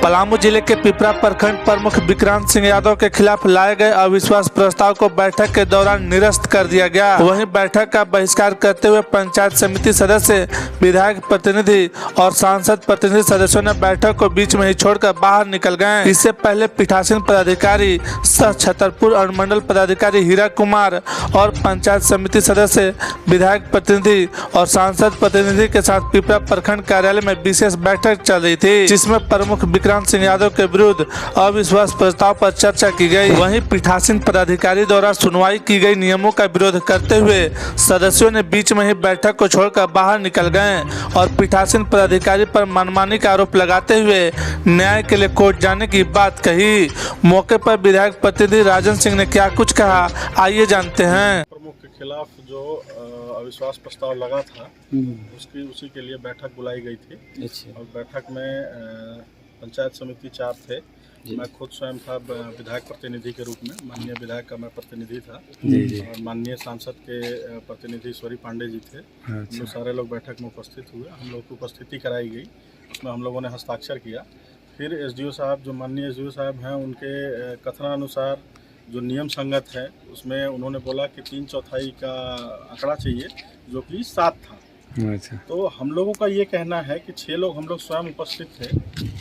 पलामू जिले के पिपरा प्रखंड प्रमुख विक्रांत सिंह यादव के खिलाफ लाए गए अविश्वास प्रस्ताव को बैठक के दौरान निरस्त कर दिया गया। वहीं बैठक का बहिष्कार करते हुए पंचायत समिति सदस्य, विधायक प्रतिनिधि और सांसद प्रतिनिधि सदस्यों ने बैठक को बीच में ही छोड़कर बाहर निकल गए। इससे पहले पीठासीन पदाधिकारी सह छतरपुर अनुमंडल पदाधिकारी हीरा कुमार और पंचायत समिति सदस्य, विधायक प्रतिनिधि और सांसद प्रतिनिधि के साथ पिपरा प्रखंड कार्यालय में विशेष बैठक चल रही थी, जिसमें प्रमुख विक्रांत सिंह यादव के विरुद्ध अविश्वास प्रस्ताव पर चर्चा की गई। वहीं पीठासीन पदाधिकारी द्वारा सुनवाई की गई नियमों का विरोध करते हुए सदस्यों ने बीच में ही बैठक को छोड़कर बाहर निकल गए और पीठासीन पदाधिकारी पर मनमानी का आरोप लगाते हुए न्याय के लिए कोर्ट जाने की बात कही। मौके पर विधायक प्रतिनिधि राजन सिंह ने क्या कुछ कहा, आइए जानते हैं। प्रमुख के खिलाफ जो अविश्वास प्रस्ताव लगा था उसी के लिए बैठक बुलाई गई थी। और बैठक में पंचायत समिति 4 थे। मैं खुद स्वयं था विधायक प्रतिनिधि के रूप में, माननीय विधायक का मैं प्रतिनिधि था और माननीय सांसद के प्रतिनिधि ईश्वरी पांडे जी थे। हम लोग सारे लोग बैठक में उपस्थित हुए, हम लोग को उपस्थिति कराई गई, उसमें हम लोगों ने हस्ताक्षर किया। फिर एसडीओ साहब, जो माननीय एसडीओ साहब हैं, उनके कथनानुसार जो नियम संगत है उसमें उन्होंने बोला कि 3/4 का आंकड़ा चाहिए, जो कि 7 था। अच्छा। तो हम लोगों का ये कहना है कि 6 लोग हम लोग स्वयं उपस्थित थे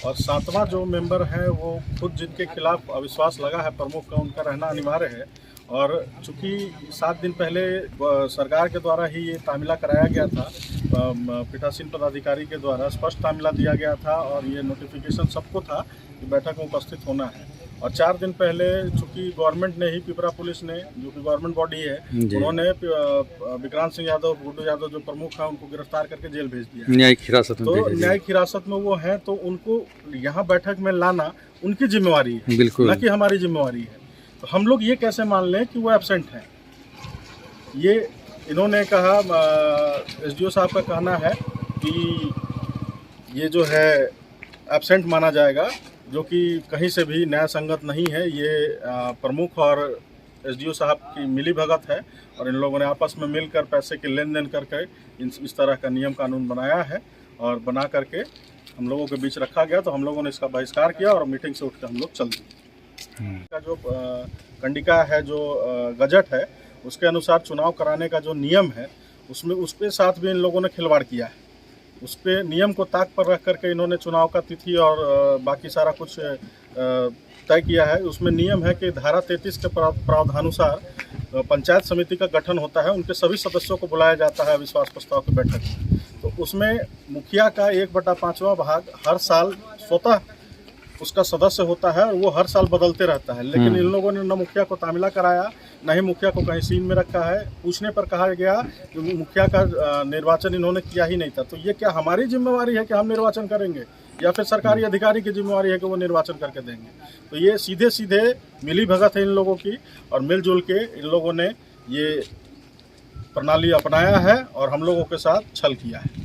और 7वां जो मेंबर है वो खुद जिनके खिलाफ अविश्वास लगा है प्रमुख का, उनका रहना अनिवार्य है। और चूँकि 7 दिन पहले सरकार के द्वारा ही ये तामिला कराया गया था, पीठासीन पदाधिकारी के द्वारा स्पष्ट तामिला दिया गया था और ये नोटिफिकेशन सबको था कि बैठक में उपस्थित होना है। और 4 दिन पहले चूँकि गवर्नमेंट ने ही, पिपरा पुलिस ने, जो कि गवर्नमेंट बॉडी है, उन्होंने विक्रांत सिंह यादव, गुड्डू यादव जो प्रमुख है, उनको गिरफ्तार करके जेल भेज दिया। न्यायिक हिरासत में, तो न्यायिक हिरासत में वो हैं, तो उनको यहाँ बैठक में लाना उनकी जिम्मेवारी है, बिल्कुल, न कि हमारी जिम्मेवारी है। तो हम लोग ये कैसे मान लें कि वो एब्सेंट हैं? ये इन्होंने कहा, एसडीओ साहब का कहना है कि ये जो है एब्सेंट माना जाएगा, जो कि कहीं से भी न्याय संगत नहीं है। ये प्रमुख और एसडीओ साहब की मिली भगत है और इन लोगों ने आपस में मिलकर पैसे के लेन देन करके इस तरह का नियम कानून बनाया है और बना करके हम लोगों के बीच रखा गया। तो हम लोगों ने इसका बहिष्कार किया और मीटिंग से उठकर हम लोग चल दिए। का जो कंडिका है, जो गजट है, उसके अनुसार चुनाव कराने का जो नियम है, उसमें उसके साथ भी इन लोगों ने खिलवाड़ किया है। उस पर नियम को ताक पर रख करके इन्होंने चुनाव का तिथि और बाकी सारा कुछ तय किया है। उसमें नियम है कि धारा 33 के प्रावधानुसार पंचायत समिति का गठन होता है, उनके सभी सदस्यों को बुलाया जाता है अविश्वास प्रस्ताव की बैठक में। तो उसमें मुखिया का 1/5वां भाग हर साल स्वतः उसका सदस्य होता है और वो हर साल बदलते रहता है। लेकिन इन लोगों ने न मुखिया को तामिला कराया, न ही मुखिया को कहीं सीन में रखा है। पूछने पर कहा गया कि मुखिया का निर्वाचन इन्होंने किया ही नहीं था। तो ये क्या हमारी जिम्मेवारी है कि हम निर्वाचन करेंगे, या फिर सरकारी अधिकारी की जिम्मेवारी है कि वो निर्वाचन करके देंगे? तो ये सीधे सीधे मिली भगत है इन लोगों की और मिलजुल के इन लोगों ने ये प्रणाली अपनाया है और हम लोगों के साथ छल किया है।